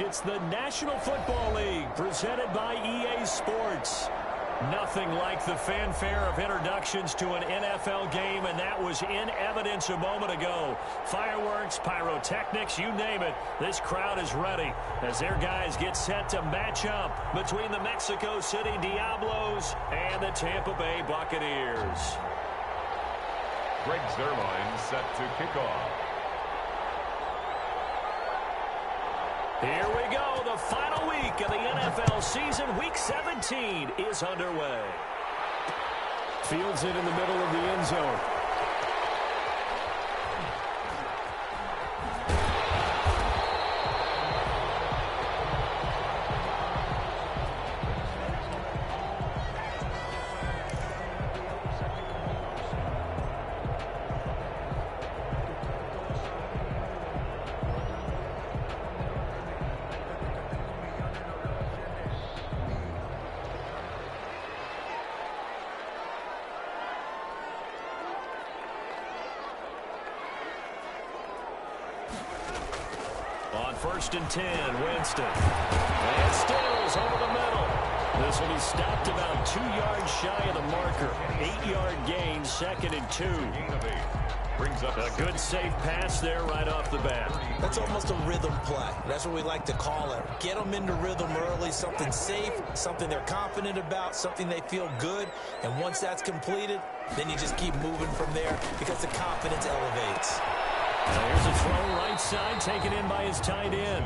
correct. It's the National Football League presented by EA Sports. Nothing like the fanfare of introductions to an NFL game, and that was in evidence a moment ago. Fireworks, pyrotechnics, you name it. This crowd is ready as their guys get set to match up between the Mexico City Diablos and the Tampa Bay Buccaneers. Greg Zerline set to kick off. Here we go. The final week of the NFL season. Week 17 is underway. Fields it in the middle of the end zone. On 1st and 10, Winston. And Stills over the middle. This will be stopped about 2 yards shy of the marker. 8-yard gain, 2nd and 2. Brings up a good safe pass there right off the bat. That's almost a rhythm play. That's what we like to call it. Get them into rhythm early, something safe, something they're confident about, something they feel good. And once that's completed, then you just keep moving from there because the confidence elevates. Now here's a throw right side taken in by his tight end.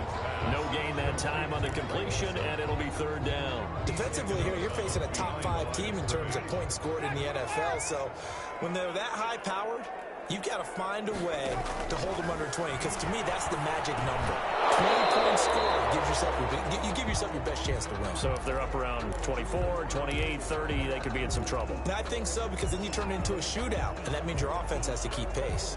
No gain that time on the completion, and it'll be 3rd down. Defensively here, you're facing a top 5 team in terms of points scored in the NFL. So when they're that high-powered, you've got to find a way to hold them under 20, because to me, that's the magic number. 20 points scored gives yourself you give yourself your best chance to win. So if they're up around 24, 28, 30, they could be in some trouble. And I think so, because then you turn it into a shootout, and that means your offense has to keep pace.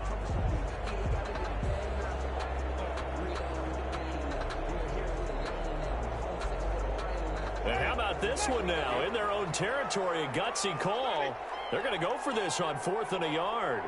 And how about this one now? In their own territory, a gutsy call. They're going to go for this on 4th and a yard.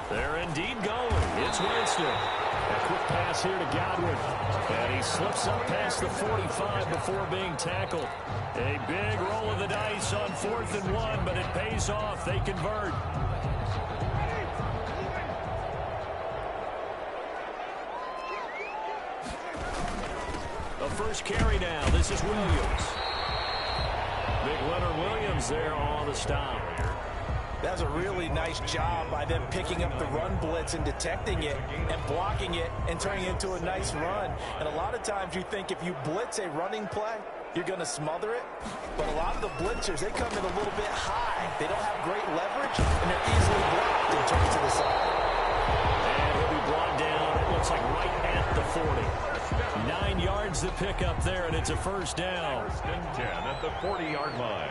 They're indeed going. It's Winston. A quick pass here to Godwin. And he slips up past the 45 before being tackled. A big roll of the dice on 4th and 1, but it pays off. They convert. The first carry now. This is Williams. Big Leonard Williams there on the stop. That's a really nice job by them picking up the run blitz and detecting it and blocking it and turning it into a nice run. And a lot of times you think if you blitz a running play, you're going to smother it. But a lot of the blitzers, they come in a little bit high. They don't have great leverage, and they're easily blocked and turned to the side. And he'll be brought down, it looks like right at the 40. 9 yards to pick up there, and it's a 1st down. 1st and 10 at the 40-yard line.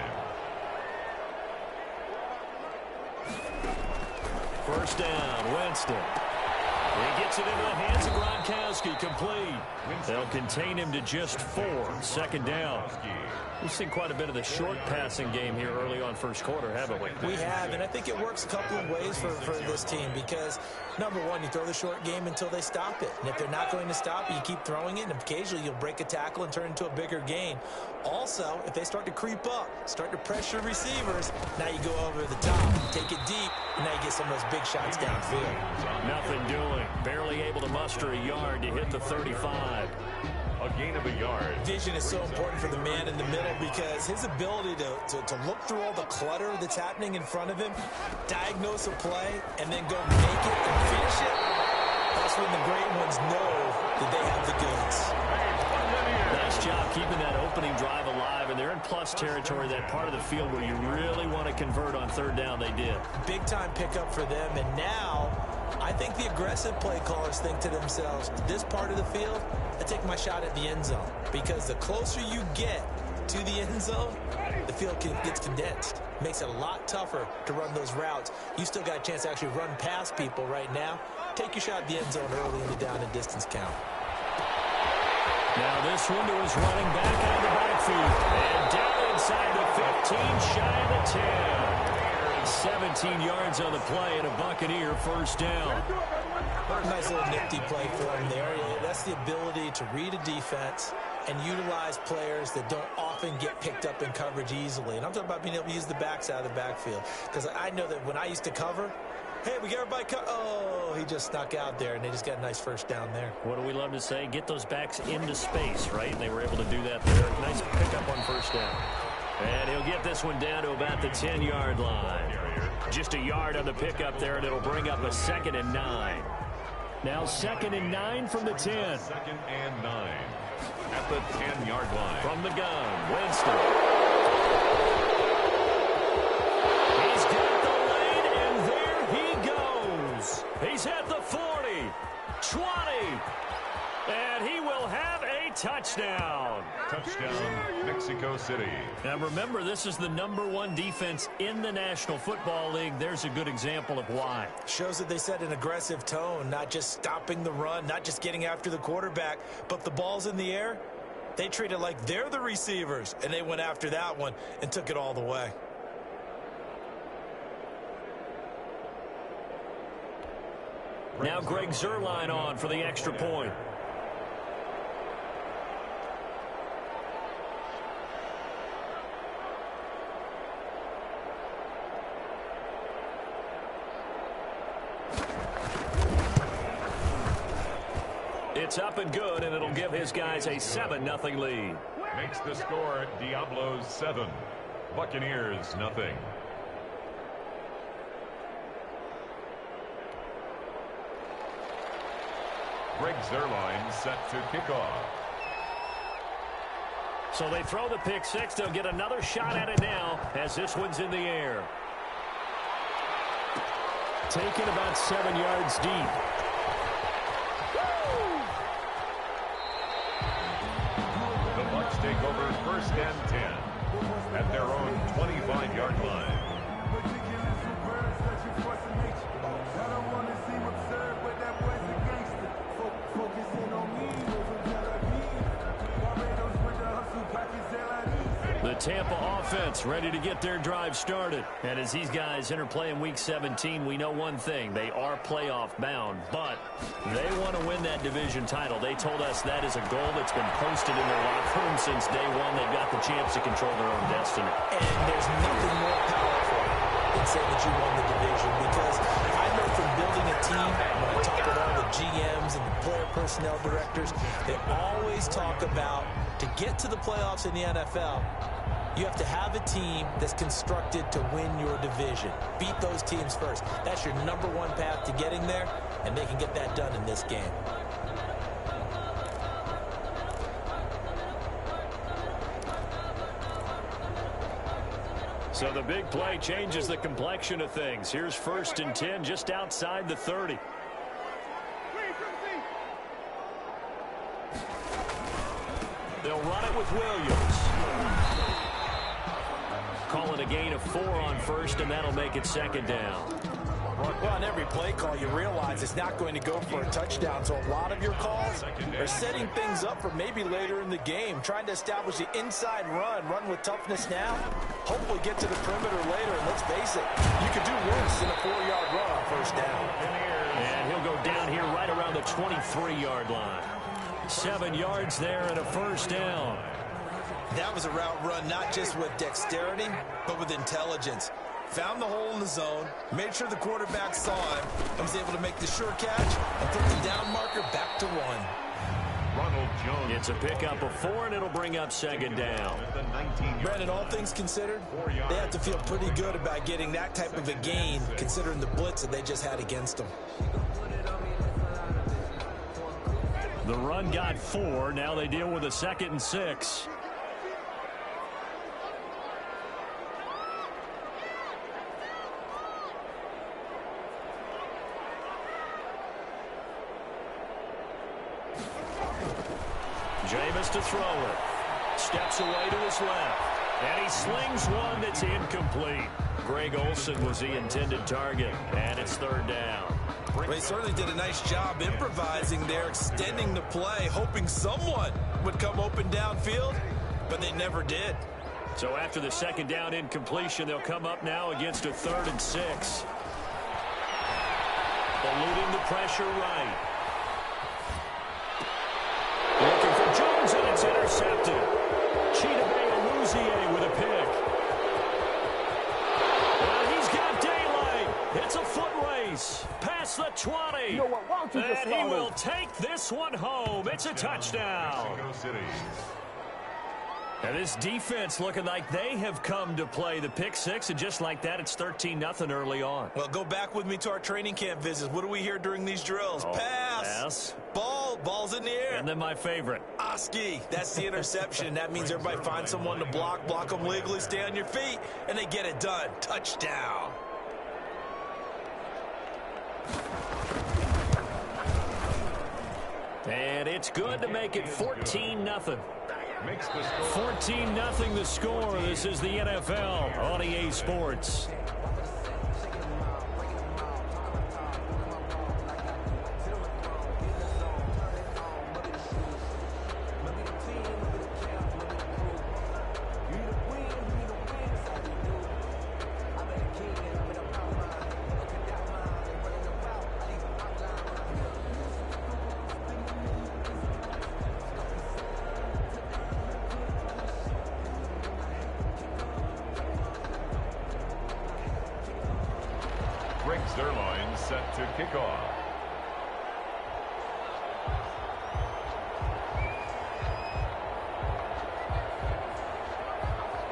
1st down, Winston. He gets it into the hands of Gronkowski, complete. They'll contain him to just 4. 2nd down. We've seen quite a bit of the short passing game here early on 1st quarter, haven't we? We have, and I think it works a couple of ways for this team because, number one, you throw the short game until they stop it. And if they're not going to stop it, you keep throwing it, and occasionally you'll break a tackle and turn it into a bigger gain. Also, if they start to creep up, start to pressure receivers, now you go over the top, take it deep, and now you get some of those big shots downfield. Nothing doing. Barely able to muster a yard to hit the 35. A gain of a yard. Vision is so important for the man in the middle because his ability to look through all the clutter that's happening in front of him, diagnose a play, and then go make it and finish it, that's when the great ones know that they have the goods. Nice job keeping that opening drive alive, and they're in plus territory, that part of the field where you really want to convert on 3rd down. They did. Big time pickup for them, and now I think the aggressive play callers think to themselves, this part of the field, I take my shot at the end zone. Because the closer you get to the end zone, the field gets condensed. Makes it a lot tougher to run those routes. You still got a chance to actually run past people right now. Take your shot at the end zone early in the down and distance count. Now this one to his running back out of the backfield. And down inside the 15, shy of the 10. 17 yards on the play and a Buccaneer 1st down. Nice little nifty play for him there. That's the ability to read a defense and utilize players that don't often get picked up in coverage easily. And I'm talking about being able to use the backs out of the backfield. Because I know that when I used to cover, hey, we get everybody oh, he just snuck out there, and they just got a nice first down there. What do we love to say? Get those backs into space, right? And they were able to do that there. Nice pickup on first down. And he'll get this one down to about the 10-yard line. Just a yard on the pickup there, and it'll bring up a 2nd and 9. Now 2nd and 9 from the 10. 2nd and 9 at the 10-yard line. From the gun, Winston. He's got the lane, and there he goes. He's at the 40, 20, and he will have a touchdown. Touchdown, Mexico City. Now remember, this is the #1 defense in the National Football League. There's a good example of why. Shows that they set an aggressive tone, not just stopping the run, not just getting after the quarterback, but the ball's in the air. They treat it like they're the receivers, and they went after that one and took it all the way. Now Greg Zuerlein on for the extra point. It's up and good, and it'll give his guys a 7-0 lead. Makes the score Diablos 7, Buccaneers 0. Greg Zuerlein set to kick off. So they throw the pick six. They'll get another shot at it now as this one's in the air. Taken about 7 yards deep. The Bucs take over 1st and 10 at their own 25-yard line. The Tampa offense ready to get their drive started. And as these guys interplay in Week 17, we know one thing. They are playoff bound, but they want to win that division title. They told us that is a goal that's been posted in their locker room since day one. They've got the chance to control their own destiny. And there's nothing more powerful than saying that you won the division, because I know from building a team, when I talk with all the GMs and the player personnel directors, they always talk about to get to the playoffs in the NFL, you have to have a team that's constructed to win your division. Beat those teams first. That's your #1 path to getting there, and they can get that done in this game. So the big play changes the complexion of things. Here's 1st and 10 just outside the 30. They'll run it with Williams. Call it a gain of 4 on 1st, and that'll make it 2nd down. Well, on every play call, you realize it's not going to go for a touchdown. So a lot of your calls are setting things up for maybe later in the game, trying to establish the inside run with toughness now, hopefully get to the perimeter later. And let's face it, you could do worse than a 4-yard run on 1st down. And he'll go down here right around the 23-yard line. 7 yards there and a 1st down. That was a route run not just with dexterity, but with intelligence. Found the hole in the zone, made sure the quarterback saw him, and was able to make the sure catch and put the down marker back to 1. Ronald Jones. It's a pickup of 4, and it'll bring up 2nd down. Brandon, all things considered, they have to feel pretty good about getting that type of a gain, considering the blitz that they just had against them. The run got 4. Now they deal with a 2nd and 6. Jameis to throw it. Steps away to his left. And he slings one that's incomplete. Greg Olsen was the intended target. And it's 3rd down. Well, he certainly did a nice job improvising there, extending the play, hoping someone would come open downfield, but they never did. So after the 2nd down incompletion, they'll come up now against a 3rd and 6. eluding the pressure right. Looking for Jones, and it's intercepted. Chidobe with a pick. Well, he's got daylight. It's a foot race. Past the 20. You know what? Why don't you just and he will take this one home. It's a touchdown. Mexico City. And this defense looking like they have come to play. The pick six, and just like that, it's 13-0 early on. Well, go back with me to our training camp visits. What do we hear during these drills? Pass. Ball's in the air. And then my favorite. Oski. That's the interception. That means everybody finds someone to block them legally, stay on your feet, and they get it done. Touchdown. And it's good to make it 14-0. Makes the score. 14-0 the score. This is the NFL on EA Sports. Zerline set to kick off.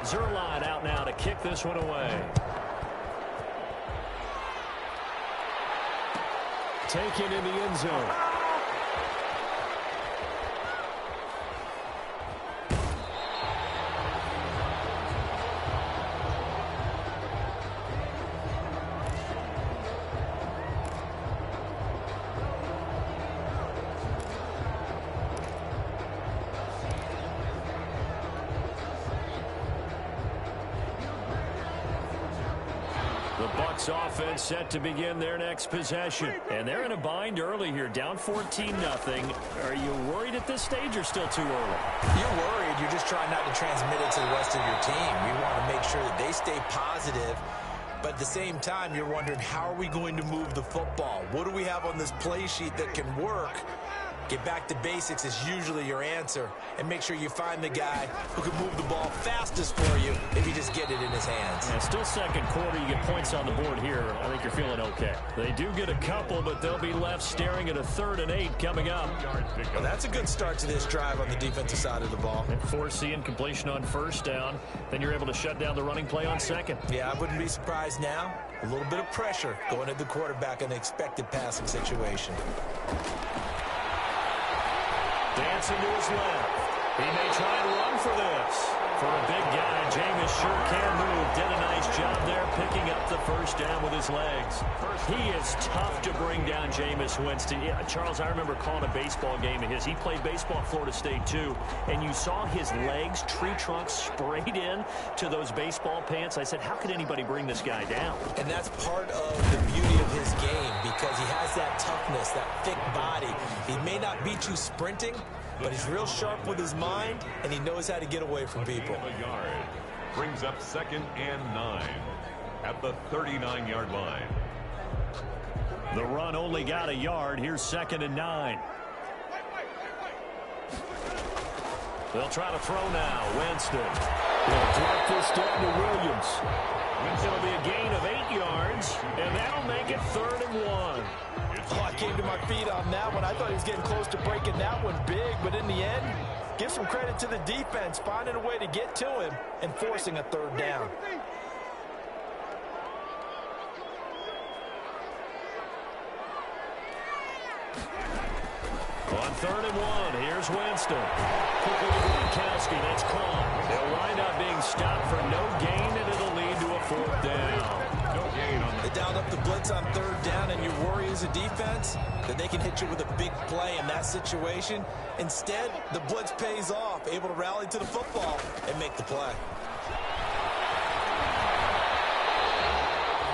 Zerline out now to kick this one away. Taken in the end zone. Offense set to begin their next possession. And they're in a bind early here, down 14-0. Are you worried at this stage or still too early? You're worried. You're just trying not to transmit it to the rest of your team. You want to make sure that they stay positive. But at the same time, you're wondering, how are we going to move the football? What do we have on this play sheet that can work? Get back to basics is usually your answer. And make sure you find the guy who can move the ball fastest for you if you just get it in his hands. Yeah, still second quarter. You get points on the board here. I think you're feeling okay. They do get a couple, but they'll be left staring at a 3rd and 8 coming up. Well, that's a good start to this drive on the defensive side of the ball. And forcing completion on 1st down. Then you're able to shut down the running play on 2nd. Yeah, I wouldn't be surprised now. A little bit of pressure going at the quarterback in the expected passing situation. Dancing to his left. He may try and run for this. For a big guy, Jameis sure can move. Did a nice job there picking up the 1st down with his legs. He is tough to bring down, Jameis Winston. Yeah, Charles, I remember calling a baseball game of his. He played baseball at Florida State, too. And you saw his legs, tree trunks sprayed in to those baseball pants. I said, how could anybody bring this guy down? And that's part of the beauty of his game, because he has that toughness, that thick body. He may not beat you sprinting, but he's real sharp with his mind, and he knows how to get away from people. A yard. Brings up 2nd and 9 at the 39-yard line. The run only got a yard. Here's 2nd and 9. They'll try to throw now. Winston will drop this down to Williams. It'll be a gain of 8 yards, and that'll make it 3rd and 1. Oh, I came to my feet on that one. I thought he was getting close to breaking that one big, but in the end, give some credit to the defense, finding a way to get to him and forcing a 3rd down. On 3rd and 1, here's Winston. Quickly to Gronkowski, that's caught. They'll wind up being stopped for no gain, and it'll lead to a 4th down. They dialed up the blitz on 3rd down, and you worry as a defense that they can hit you with a big play in that situation. Instead, the blitz pays off, able to rally to the football and make the play.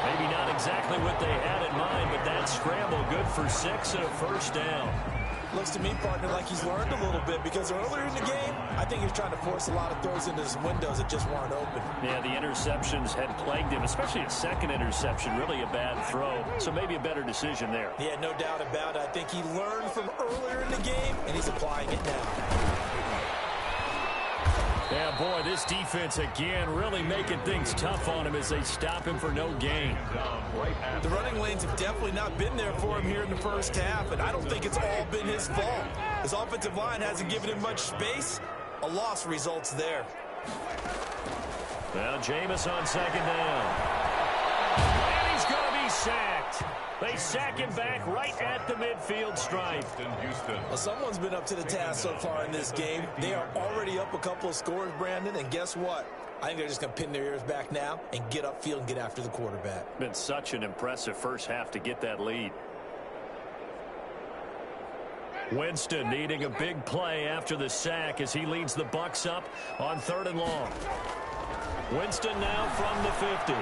Maybe not exactly what they had in mind, but that scramble good for 6 and a 1st down. Looks to me, partner, like he's learned a little bit, because earlier in the game, I think he was trying to force a lot of throws into his windows that just weren't open. Yeah, the interceptions had plagued him, especially a second interception, really a bad throw. So maybe a better decision there. Yeah, no doubt about it. I think he learned from earlier in the game, and he's applying it now. Yeah, boy, this defense again really making things tough on him as they stop him for no gain. The running lanes have definitely not been there for him here in the first half, and I don't think it's all been his fault. His offensive line hasn't given him much space. A loss results there. Well, Jameis on second down. And he's going to be sacked. They sack him back right at the midfield stripe. Well, someone's been up to the task so far in this game. They are already up a couple of scores, Brandon, and guess what? I think they're just going to pin their ears back now and get upfield and get after the quarterback. Been such an impressive first half to get that lead. Winston needing a big play after the sack as he leads the Bucs up on 3rd and long. Winston now from the 50.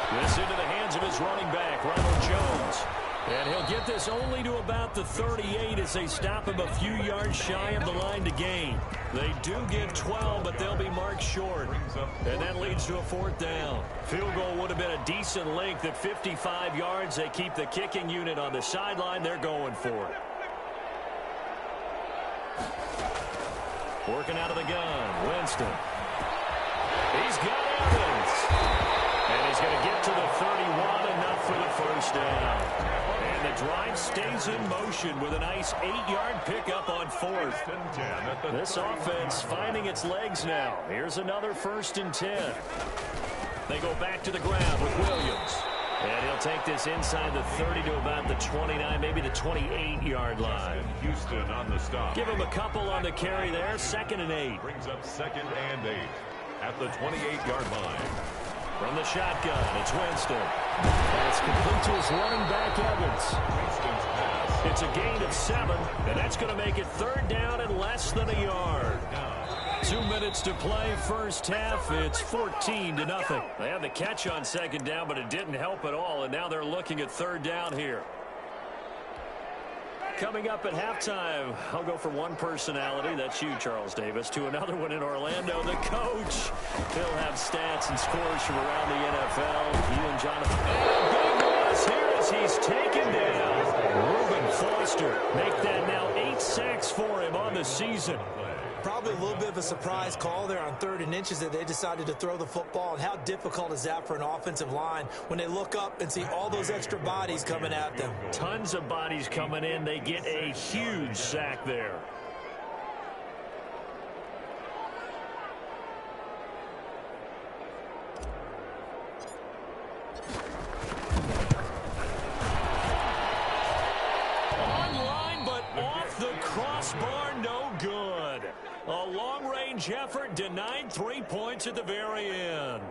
This into the hands of his running back, Ronald Jones. And he'll get this only to about the 38 as they stop him a few yards shy of the line to gain. They do get 12, but they'll be marked short. And that leads to a 4th down. Field goal would have been a decent length at 55 yards. They keep the kicking unit on the sideline. They're going for it. Working out of the gun, Winston. He's got Evans. And he's going to get to the 31, enough for the first down. And the drive stays in motion with a nice 8-yard pickup on 4th. This offense finding its legs now. Here's another 1st and 10. They go back to the ground with Williams. And he'll take this inside the 30 to about the 29, maybe the 28-yard line. Houston on the stop. Give him a couple on the carry there. 2nd and 8. Brings up 2nd and 8 at the 28-yard line. From the shotgun, it's Winston. And it's complete to his running back, Evans. Winston's pass. It's a gain of 7, and that's going to make it 3rd down and less than a yard. 2 minutes to play, first half. It's 14-0. They had the catch on 2nd down, but it didn't help at all, and now they're looking at 3rd down here. Coming up at halftime, I'll go from one personality, that's you, Charles Davis, to another one in Orlando, the coach. He'll have stats and scores from around the NFL. You and Jonathan. And a big loss here as he's taken down. Reuben Foster make that now 8 sacks for him on the season. Probably a little bit of a surprise call there on 3rd and inches that they decided to throw the football. And how difficult is that for an offensive line when they look up and see all those extra bodies coming at them? Tons of bodies coming in. They get a huge sack there. Online, but off the crossbar, no good. A long-range effort denied 3 points at the very end.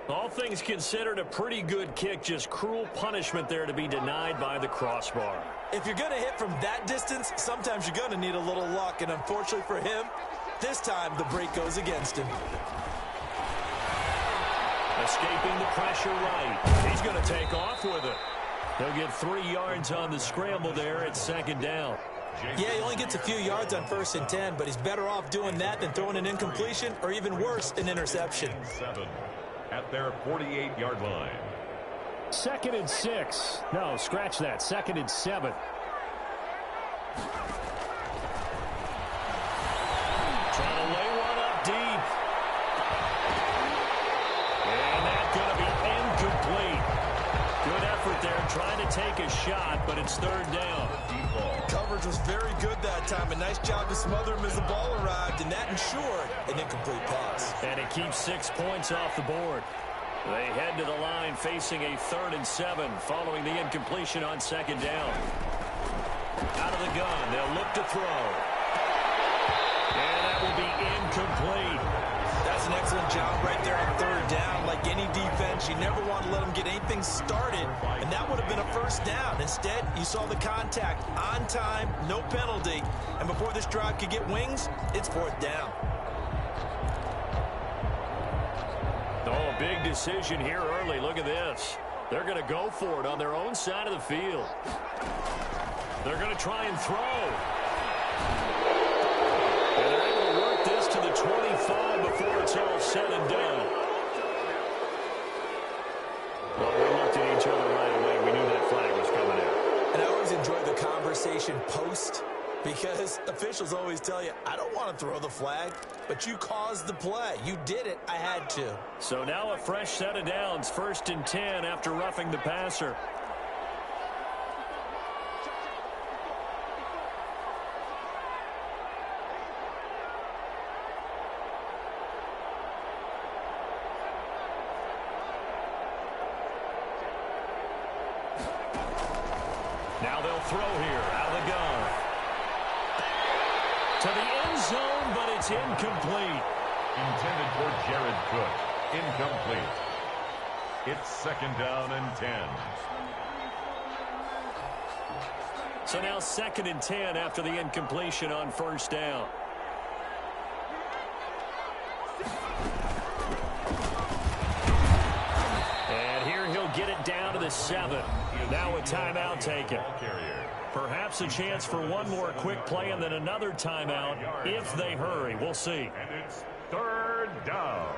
All things considered, a pretty good kick, just cruel punishment there to be denied by the crossbar. If you're going to hit from that distance, sometimes you're going to need a little luck, and unfortunately for him, this time the break goes against him. Escaping the pressure right. He's going to take off with it. He'll get 3 yards on the scramble there at 2nd down. Yeah, he only gets a few yards on 1st and 10, but he's better off doing that than throwing an incompletion or even worse, an interception. 7 at their 48-yard line. 2nd and 6. No, scratch that. 2nd and 7. Trying to lay one up deep. And that's going to be incomplete. Good effort there trying to take a shot, but it's 3rd down. Coverage was very good that time. A nice job to smother him as the ball arrived, and that ensured an incomplete pass. And it keeps 6 points off the board. They head to the line facing a 3rd and 7 following the incompletion on 2nd down. Out of the gun, they'll look to throw. And that will be incomplete. That's an excellent job right there on 3rd down. Like any defense, you never want to let them get anything started, and that would have been a 1st down. Instead, you saw the contact on time, no penalty, and before this drive could get wings, it's 4th down. Oh, big decision here early. Look at this. They're going to go for it on their own side of the field. They're going to try and throw. And they're able to work this to the 25 before it's all said and done. Well, we looked at each other right away. We knew that flag was coming out. And I always enjoy the conversation post, because officials always tell you, I don't want to throw the flag, but you caused the play. You did it. I had to. So now a fresh set of downs, 1st and 10 after roughing the passer. Now they'll throw here out of the gun. To the end zone, but it's incomplete. Intended for Jared Cook. Incomplete. It's 2nd down and 10. So now 2nd and 10 after the incompletion on 1st down. And here he'll get it down to the 7. Now a timeout taken. Perhaps a chance for one more quick play and then another timeout if they hurry. We'll see. And it's 3rd down.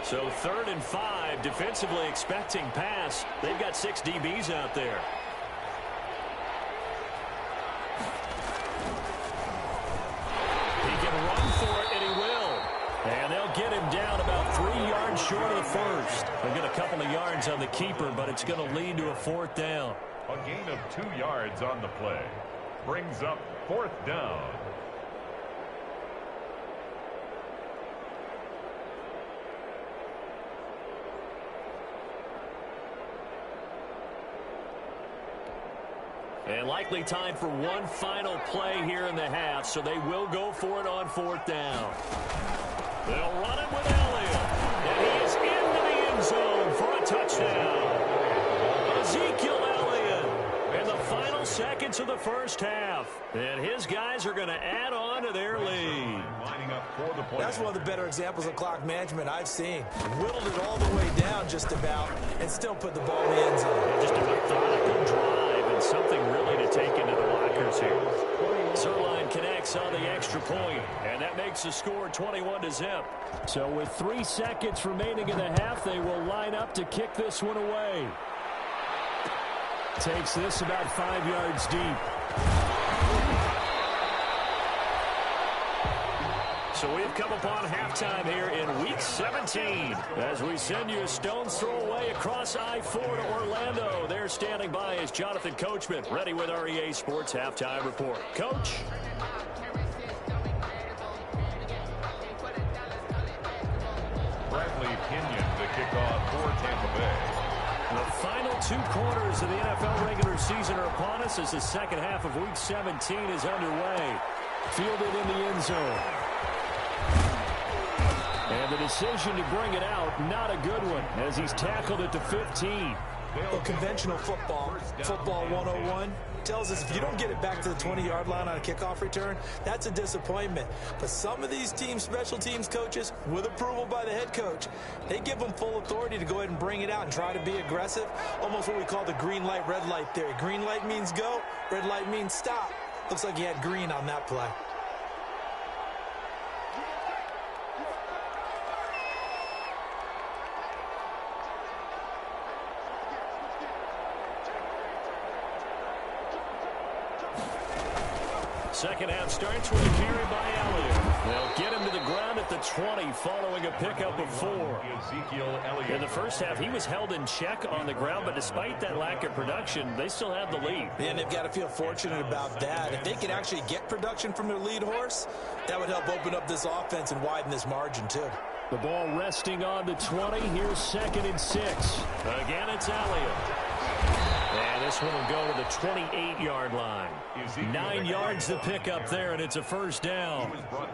So 3rd and 5, defensively expecting pass. They've got 6 DBs out there. And they'll get him down about 3 yards short of the 1st. They'll get a couple of yards on the keeper, but it's going to lead to a 4th down. A gain of 2 yards on the play. Brings up 4th down. And likely time for one final play here in the half, so they will go for it on 4th down. They'll run it with Elliott. And he is into the end zone for a touchdown. Ezekiel Elliott in the final seconds of the 1st half. And his guys are going to add on to their lead. That's one of the better examples of clock management I've seen. Whittled it all the way down just about and still put the ball in the end zone. Just a methodical drive and something really to take into the lockers here. Zerline connects on the extra point, and that makes the score 21-0. So with 3 seconds remaining in the half, they will line up to kick this one away. Takes this about 5 yards deep. So we've come upon halftime here in Week 17 as we send you a stone's throw away across I-4 to Orlando. There standing by is Jonathan Coachman, ready with our EA Sports Halftime Report. Coach. Bradley Pinion to kick off for Tampa Bay. The final 2 quarters of the NFL regular season are upon us as the second half of Week 17 is underway. Fielded in the end zone. And the decision to bring it out, not a good one, as he's tackled at the 15. Well, conventional football 101, tells us if you don't get it back to the 20-yard line on a kickoff return, that's a disappointment. But some of these teams, special teams coaches, with approval by the head coach, they give them full authority to go ahead and bring it out and try to be aggressive, almost what we call the green light, red light theory. Green light means go, red light means stop. Looks like he had green on that play. Second half starts with a carry by Elliott. They'll get him to the ground at the 20 following a pickup of 4. Ezekiel Elliott. In the first half, he was held in check on the ground, but despite that lack of production, they still have the lead. And they've got to feel fortunate about that. If they could actually get production from their lead horse, that would help open up this offense and widen this margin, too. The ball resting on the 20. Here's 2nd and 6. Again, it's Elliott. And And this one will go to the 28-yard line. 9 yards to pick up there, and it's a first down.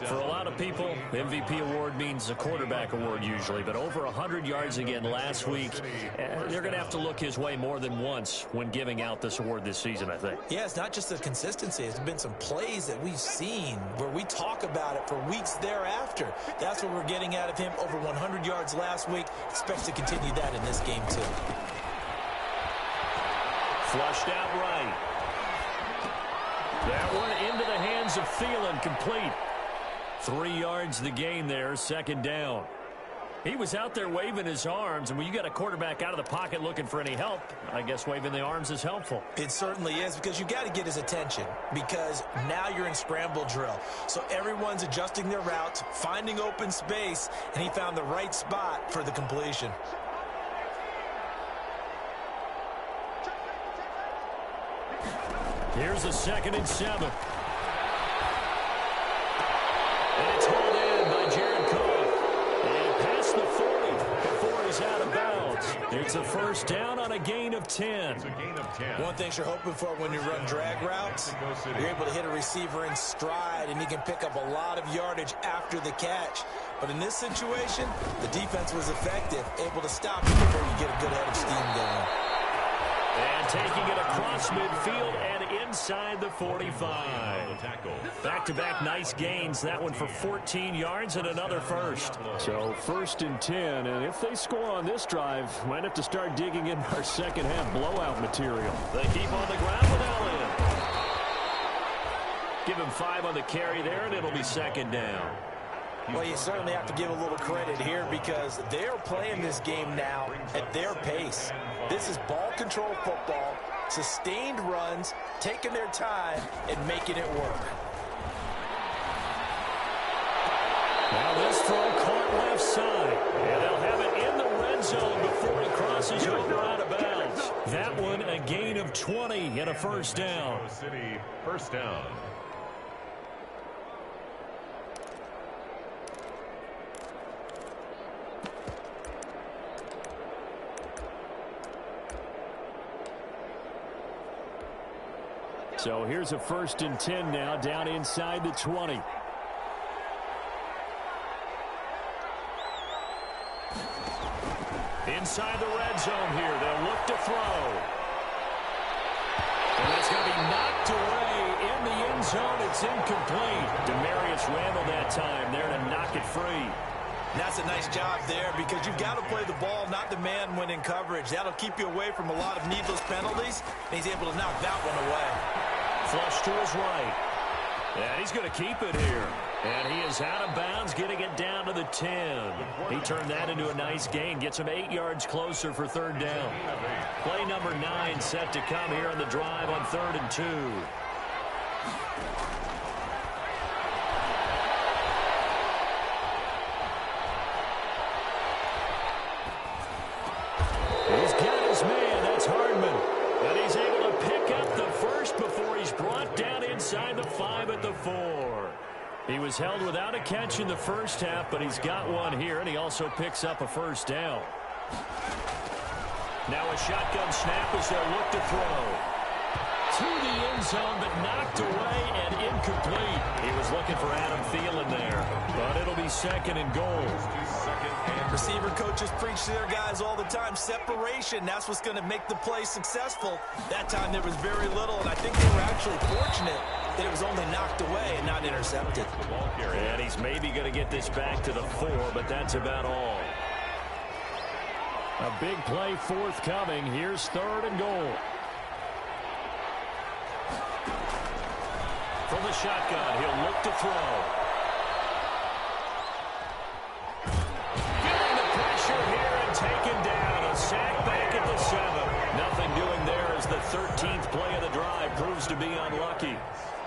For a lot of people, the MVP award means a quarterback award usually, but over 100 yards again last week. They're going to have to look his way more than once when giving out this award this season, I think. Yeah, it's not just the consistency. It's been some plays that we've seen where we talk about it for weeks thereafter. That's what we're getting out of him. Over 100 yards last week. Expects to continue that in this game, too. Flushed out right. That one into the hands of Thielen, complete. 3 yards the gain there, second down. He was out there waving his arms, and when you got a quarterback out of the pocket looking for any help, I guess waving the arms is helpful. It certainly is, because you got to get his attention, because now you're in scramble drill. So everyone's adjusting their routes, finding open space, and he found the right spot for the completion. Here's a 2nd and 7. And it's hauled in by Jared Cook. And past the 40 before he's out of bounds. It's a first down on a gain of 10. One thing you're hoping for when you run drag routes, you're able to hit a receiver in stride, and he can pick up a lot of yardage after the catch. But in this situation, the defense was effective, able to stop you before you get a good head of steam going. And taking it across midfield and inside the 45. Back-to-back nice gains. That one for 14 yards and another first. So 1st and 10. And if they score on this drive, might have to start digging in our second half blowout material. They keep on the ground with Allen. Give him 5 on the carry there, and it'll be 2nd down. Well, you certainly have to give a little credit here, because they're playing this game now at their pace. This is ball control football, sustained runs, taking their time, and making it work. Now this throw caught left side, and they'll have it in the red zone before he crosses over out of bounds. That one a gain of 20 and a first down. First down. So here's a 1st and 10 now, down inside the 20. Inside the red zone here, they'll look to throw. And that's going to be knocked away in the end zone. It's incomplete. Demarius Randall that time there to knock it free. And that's a nice job there, because you've got to play the ball, not the man when in coverage. That'll keep you away from a lot of needless penalties, and he's able to knock that one away. Flush to his right. And he's going to keep it here. And he is out of bounds, getting it down to the 10. He turned that into a nice gain, gets him 8 yards closer for 3rd down. Play number 9 set to come here on the drive on 3rd and 2. He's got his man, that's Hardman. And he's able to pick up the first before he's brought down inside the 5 at the 4. He was held without a catch in the first half, but he's got one here, and he also picks up a first down. Now a shotgun snap as they'll look to throw. To the end zone, but knocked away and incomplete. He was looking for Adam Thielen there, but it'll be 2nd and goal. Receiver coaches preach to their guys all the time. Separation, that's what's going to make the play successful. That time there was very little, and I think they were actually fortunate that it was only knocked away and not intercepted. And he's maybe going to get this back to the 4, but that's about all. A big play forthcoming. Here's 3rd and goal. From the shotgun, he'll look to throw. Feeling the pressure here and taken down. A sack back at the 7. Nothing doing there as the 13th play of the drive proves to be unlucky.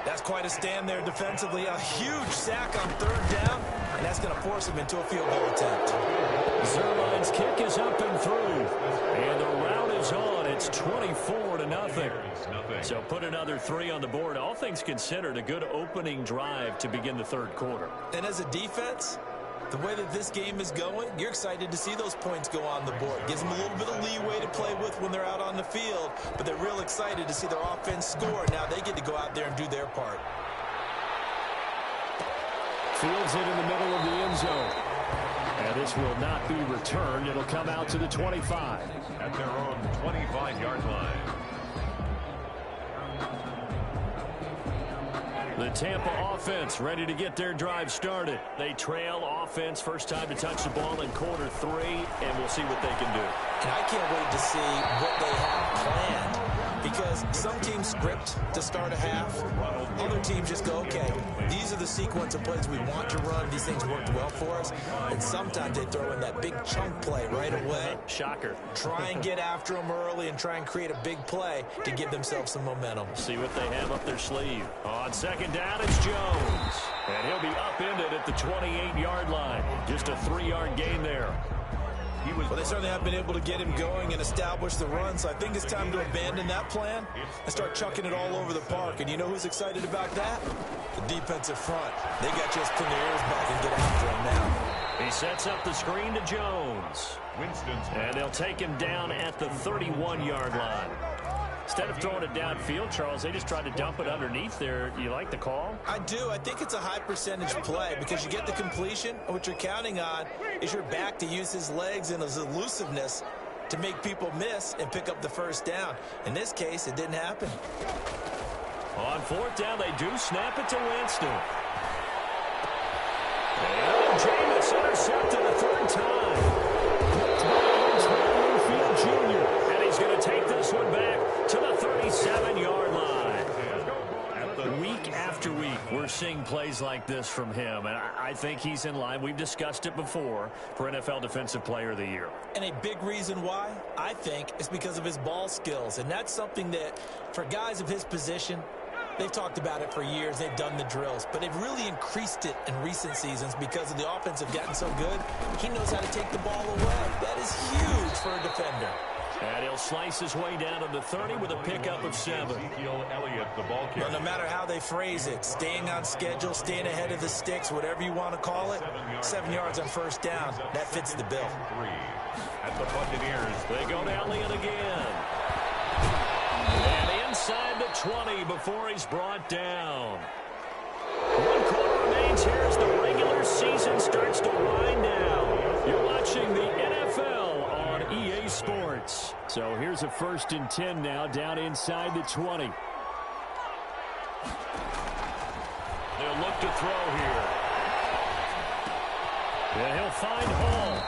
That's quite a stand there defensively. A huge sack on 3rd down, and that's going to force him into a field goal attempt. Zerline's kick is up and through. And the route is on. It's 24-0. So put another 3 on the board. All things considered, a good opening drive to begin the 3rd quarter. And as a defense, The way that this game is going, you're excited to see those points go on the board. Gives them a little bit of leeway to play with when they're out on the field, but they're real excited to see their offense score. Now they get to go out there and do their part. Fields it in the middle of the end zone. And this will not be returned. It'll come out to the 25. At their own 25-yard line. The Tampa offense ready to get their drive started. They trail offense, first time to touch the ball in quarter 3, and we'll see what they can do. And I can't wait to see what they have planned, because some teams script to start a half. Other teams just go, okay, these are the sequence of plays we want to run. These things worked well for us. And sometimes they throw in that big chunk play right away. Shocker. Try and get after them early and try and create a big play to give themselves some momentum. See what they have up their sleeve. On second down, it's Jones. And he'll be upended at the 28-yard line. Just a 3-yard gain there. Well, they certainly have been able to get him going and establish the run, so I think it's time to abandon that plan and start chucking it all over the park. And you know who's excited about that? The defensive front. They got just pin their ears back and get after him now. He sets up the screen to Jones. And they'll take him down at the 31-yard line. Instead of throwing it downfield, Charles, they just tried to dump it underneath there. You like the call? I do. I think it's a high percentage play because you get the completion, and what you're counting on is your back to use his legs and his elusiveness to make people miss and pick up the first down. In this case, it didn't happen. On fourth down, they do snap it to Winston. And Jameis intercepted a third time. Jr. And he's going to take this one back to the 37-yard line. Week after week, we're seeing plays like this from him, and I think he's in line. We've discussed it before for NFL Defensive Player of the Year. And a big reason why, I think, is because of his ball skills, and that's something that, for guys of his position, they've talked about it for years. They've done the drills, but they've really increased it in recent seasons because of the offense have gotten so good. He knows how to take the ball away. That is huge for a defender. And he'll slice his way down to the 30 with a pickup of 7. Elliott, the ball carrier. Well, no matter how they phrase it, staying on schedule, staying ahead of the sticks, whatever you want to call it, 7 yards on first down, that fits the bill. At the Buccaneers. They go to Elliott again. And inside the 20 before he's brought down. 1 quarter remains here as the regular season starts to wind down. You're watching the NFL on EA Sports. So here's a 1st and 10 now down inside the 20. They'll look to throw here. And he'll find Hall.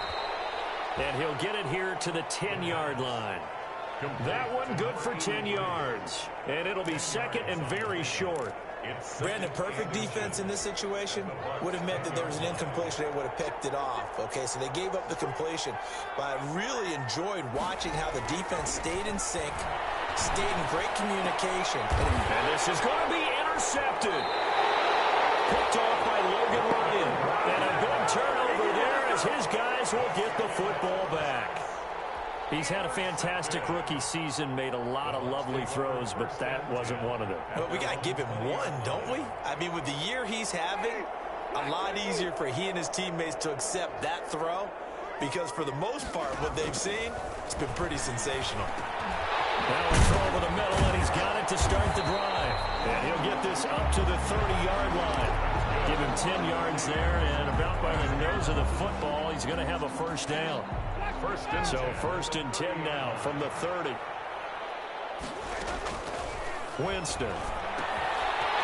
And he'll get it here to the 10-yard line. That one good for 10 yards. And it'll be second and very short. Brandon, perfect defense in this situation would have meant that there was an incompletion. They would have picked it off. Okay, so they gave up the completion. But I really enjoyed watching how the defense stayed in sync, stayed in great communication. And this is going to be intercepted. Picked off by Logan Ryan. And a big turnover there as his guys will get the football back. He's had a fantastic rookie season, made a lot of lovely throws, but that wasn't one of them. But we got to give him one, don't we? I mean, with the year he's having, a lot easier for he and his teammates to accept that throw, because for the most part, what they've seen, it's been pretty sensational. Now a throw over the middle, and he's got it to start the drive. And he'll get this up to the 30-yard line. Give him 10 yards there, and about by the nose of the football, he's going to have a first down. So 1st and 10 now from the 30. Winston.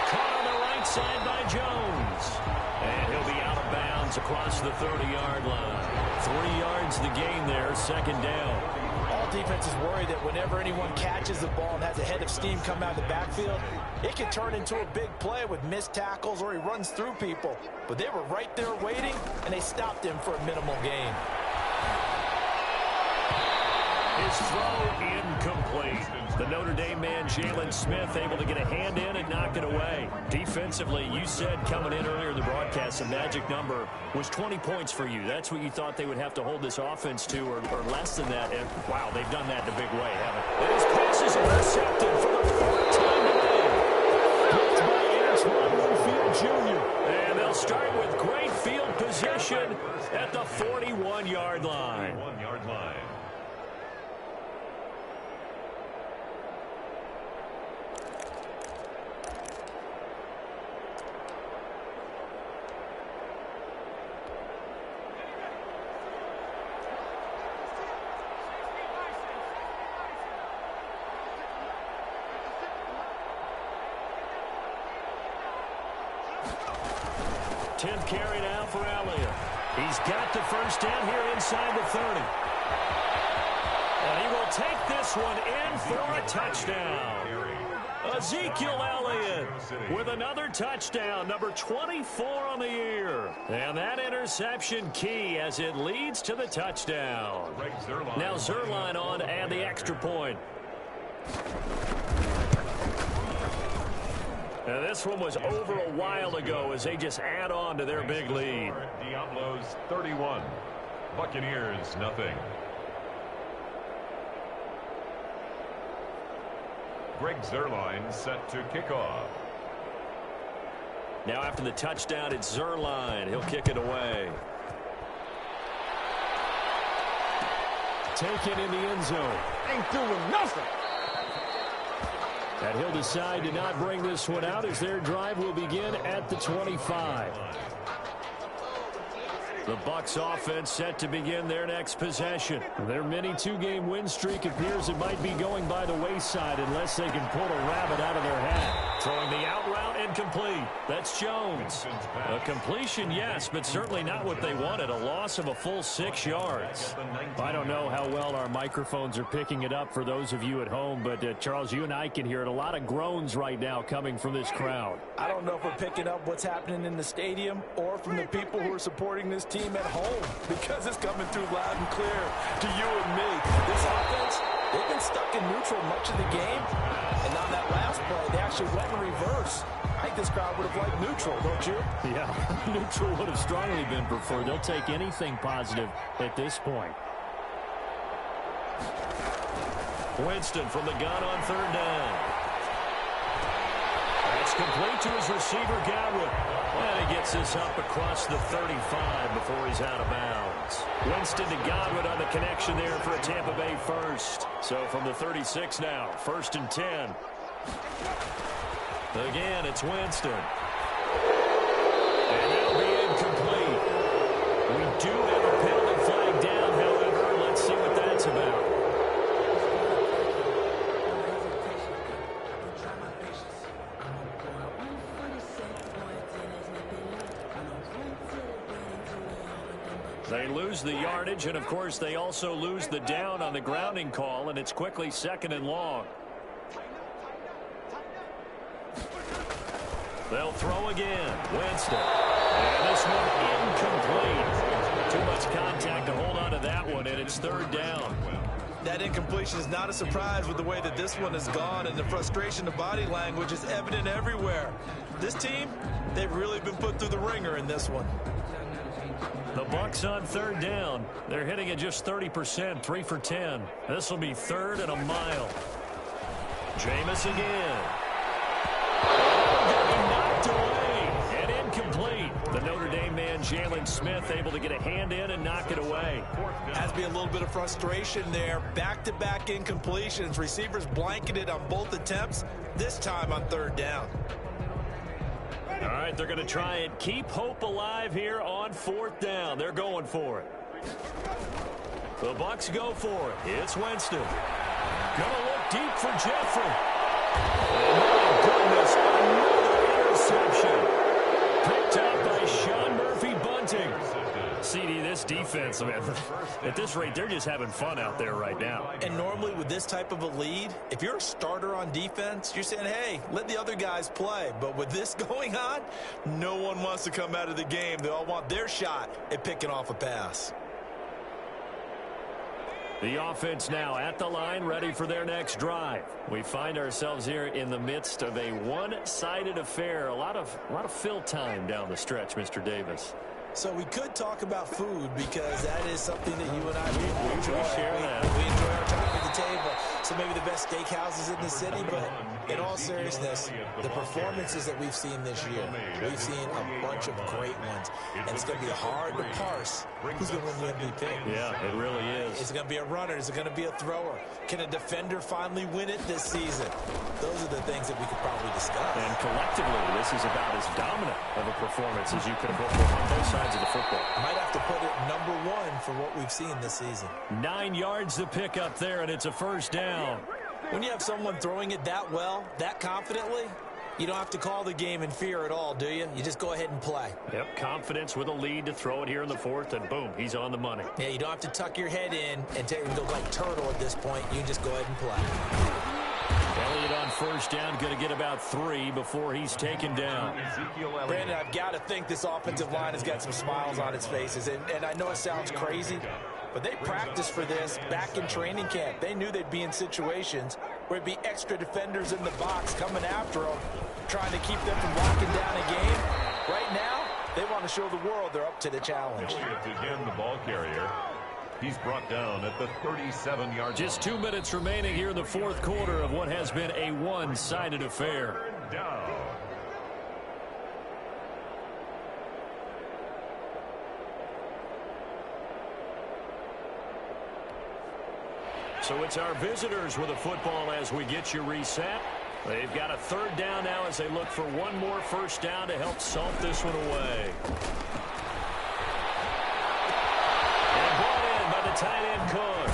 Caught on the right side by Jones. And he'll be out of bounds across the 30-yard line. 3 yards the gain there, second down. All defenses worry that whenever anyone catches the ball and has a head of steam come out of the backfield, it can turn into a big play with missed tackles or he runs through people. But they were right there waiting, and they stopped him for a minimal gain. His throw incomplete. The Notre Dame man, Jalen Smith, able to get a hand in and knock it away. Defensively, you said coming in earlier in the broadcast, the magic number was 20 points for you. That's what you thought they would have to hold this offense to, or less than that. And, wow, they've done that in a big way, haven't they? And his pass is intercepted for the 4th time today. Picked by Antoine Winfield Jr. And they'll start with great field position 10th carry now for Elliott. He's got the first down here inside the 30. And he will take this one in for a touchdown. Ezekiel Elliott with another touchdown, number 24 on the year. And that interception key as it leads to the touchdown. Now Zerline on to add the extra point. Now this one was over a while ago as they just add on to their big lead. Diablos 31, Buccaneers nothing. Greg Zerline set to kick off. Now after the touchdown, it's Zerline. He'll kick it away. Taken in the end zone. Ain't doing nothing. And he'll decide to not bring this one out as their drive will begin at the 25. The Bucs offense set to begin their next possession. Their mini two-game win streak appears it might be going by the wayside unless they can pull a rabbit out of their hat. Throwing the out route incomplete. That's Jones. A completion, yes, but certainly not what they wanted. A loss of a full 6 yards. I don't know how well our microphones are picking it up for those of you at home, but Charles, you and I can hear it. A lot of groans right now coming from this crowd. I don't know if we're picking up what's happening in the stadium or from the people who are supporting this team at home, because it's coming through loud and clear to you and me. This offense, they've been stuck in neutral much of the game, and on that last play, they actually went in reverse. I think this crowd would have liked neutral, don't you? Yeah, neutral would have strongly been preferred. They'll take anything positive at this point. Winston from the gun on third down. That's complete to his receiver, Godwin. And he gets this up across the 35 before he's out of bounds. Winston to Godwin on the connection there for a Tampa Bay first. So from the 36 now, 1st and 10. Again, it's Winston. And that'll be incomplete. We do have a penalty flag down, however. Let's see what that's about. They lose the yardage, and of course they also lose the down on the grounding call, and it's quickly 2nd and long. They'll throw again. Winston. And this one incomplete. Too much contact to hold on to that one, and it's 3rd down. That incompletion is not a surprise with the way that this one has gone, and the frustration, the body language is evident everywhere. This team, they've really been put through the ringer in this one. The Bucs on 3rd down. They're hitting at just 30%, 3 for 10. This will be 3rd and a mile. Jameis again. Knocked away and incomplete. The Notre Dame man, Jalen Smith, able to get a hand in and knock it away. Has to be a little bit of frustration there. Back-to-back incompletions. Receivers blanketed on both attempts, this time on 3rd down. All right, they're going to try and keep hope alive here on 4th down. They're going for it. The Bucs go for it. It's Winston. Going to look deep for Jeffrey. Oh, my goodness, another interception. Picked up by Sean Murphy-Bunting. CD, this defense, man, at this rate, they're just having fun out there right now. And normally with this type of a lead, if you're a starter on defense, you're saying, hey, let the other guys play. But with this going on, no one wants to come out of the game. They all want their shot at picking off a pass. The offense now at the line, ready for their next drive. We find ourselves here in the midst of a one-sided affair. A lot of fill time down the stretch, Mr. Davis. So we could talk about food, because that is something that you and I we share that. We enjoy our time at the table. So maybe the best steakhouses in the city, but in all seriousness, the performances that we've seen this year, we've seen a bunch of great ones. And it's going to be hard to parse who's going to win the MVP. Yeah, it really is. Is it going to be a runner? Is it going to be a thrower? Can a defender finally win it this season? Those are the things that we could probably discuss. And collectively, this is about as dominant of a performance as you could have hoped for on both sides of the football. Might have to put it #1 for what we've seen this season. 9 yards to pick up there, and it's a 1st down. When you have someone throwing it that well, that confidently, You don't have to call the game in fear at all, do you? You just go ahead and play. Yep, confidence with a lead to throw it here in the fourth, and boom, he's on the money. Yeah, you don't have to tuck your head in and go like turtle at this point. You just go ahead and play. Elliott on first down, going to get about 3 before he's taken down. Brandon, I've got to think this offensive line has got some smiles on its faces, and I know it sounds crazy, but they practiced for this back in training camp. They knew they'd be in situations where it'd be extra defenders in the box coming after them, trying to keep them from locking down a game. Right now, they want to show the world they're up to the challenge. Again, the ball carrier. He's brought down at the 37-yard line. Just 2 minutes remaining here in the fourth quarter of what has been a one-sided affair. Down. So it's our visitors with a football as we get you reset. They've got a third down now as they look for one more first down to help salt this one away. And brought in by the tight end Cook.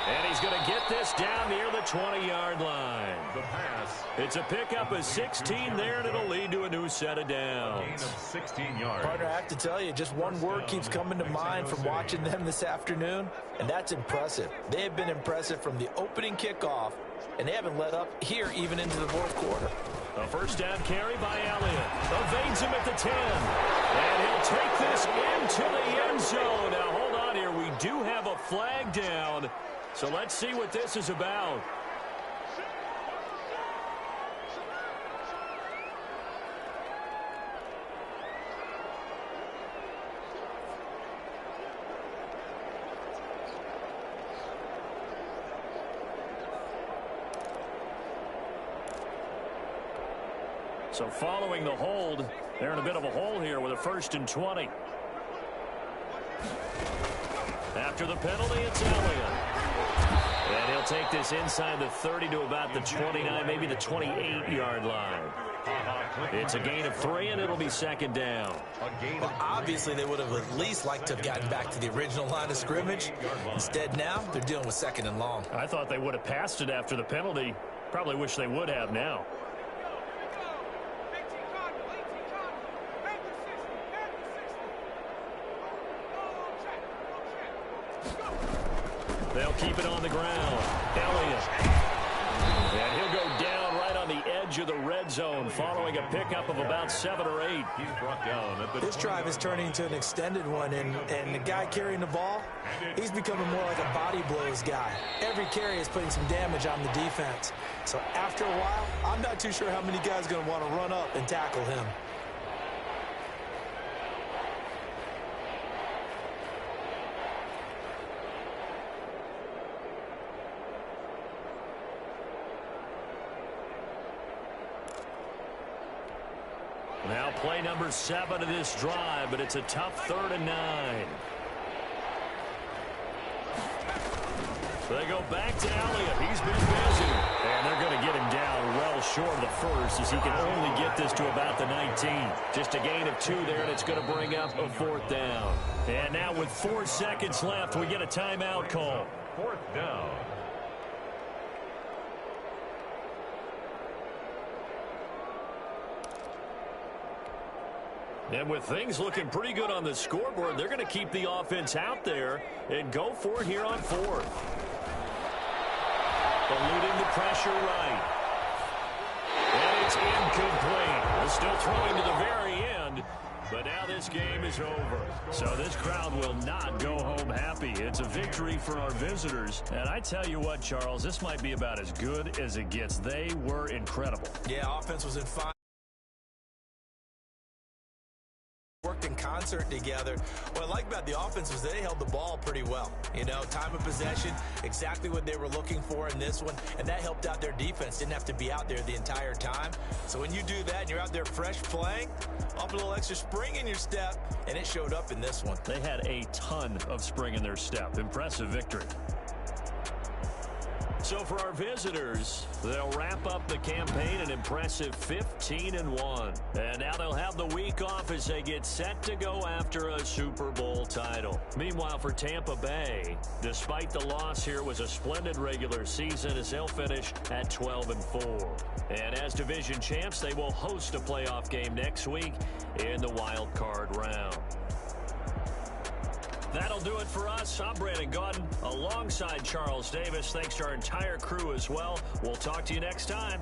And he's going to get this down near the 20-yard line. The pass. It's a pickup of 16 there, and it'll lead to a new set of downs. Gain of 16 yards. Partner, I have to tell you, just one word keeps coming to mind from watching them this afternoon, and that's impressive. They have been impressive from the opening kickoff, and they haven't let up here even into the fourth quarter. A first down carry by Elliott. Evades him at the 10. And he'll take this into the end zone. Now, hold on here. We do have a flag down. So let's see what this is about. So following the hold, they're in a bit of a hole here with a 1st and 20. After the penalty, it's Elliott. And he'll take this inside the 30 to about the 29, maybe the 28-yard line. It's a gain of 3, and it'll be second down. Well, obviously, they would have at least liked to have gotten back to the original line of scrimmage. Instead, now, they're dealing with 2nd and long. I thought they would have passed it after the penalty. Probably wish they would have now. They'll keep it on the ground. Elliott. And he'll go down right on the edge of the red zone following a pickup of about 7 or 8. He's brought down at the This drive is turning into an extended one, and the guy carrying the ball, he's becoming more like a body blows guy. Every carry is putting some damage on the defense. So after a while, I'm not too sure how many guys are going to want to run up and tackle him. Now play number 7 of this drive, but it's a tough 3rd and 9. So they go back to Elliott. He's been busy. And they're going to get him down well short of the first as he can only get this to about the 19. Just a gain of 2 there, and it's going to bring up a 4th down. And now with 4 seconds left, we get a timeout call. 4th down. And with things looking pretty good on the scoreboard, they're going to keep the offense out there and go for it here on 4th. Eluding the pressure right. And it's incomplete. They're still throwing to the very end, but now this game is over. So this crowd will not go home happy. It's a victory for our visitors. And I tell you what, Charles, this might be about as good as it gets. They were incredible. Yeah, offense was in fine. Worked in concert together. What I like about the offense was they held the ball pretty well. You know, time of possession, exactly what they were looking for in this one, and that helped out their defense. Didn't have to be out there the entire time. So when you do that and you're out there fresh playing, up a little extra spring in your step, and it showed up in this one. They had a ton of spring in their step. Impressive victory. So for our visitors, they'll wrap up the campaign an impressive 15-1. And now they'll have the week off as they get set to go after a Super Bowl title. Meanwhile, for Tampa Bay, despite the loss here, was a splendid regular season as they'll finish at 12-4. And as division champs, they will host a playoff game next week in the wild card round. That'll do it for us. I'm Brandon Gaudin alongside Charles Davis. Thanks to our entire crew as well. We'll talk to you next time.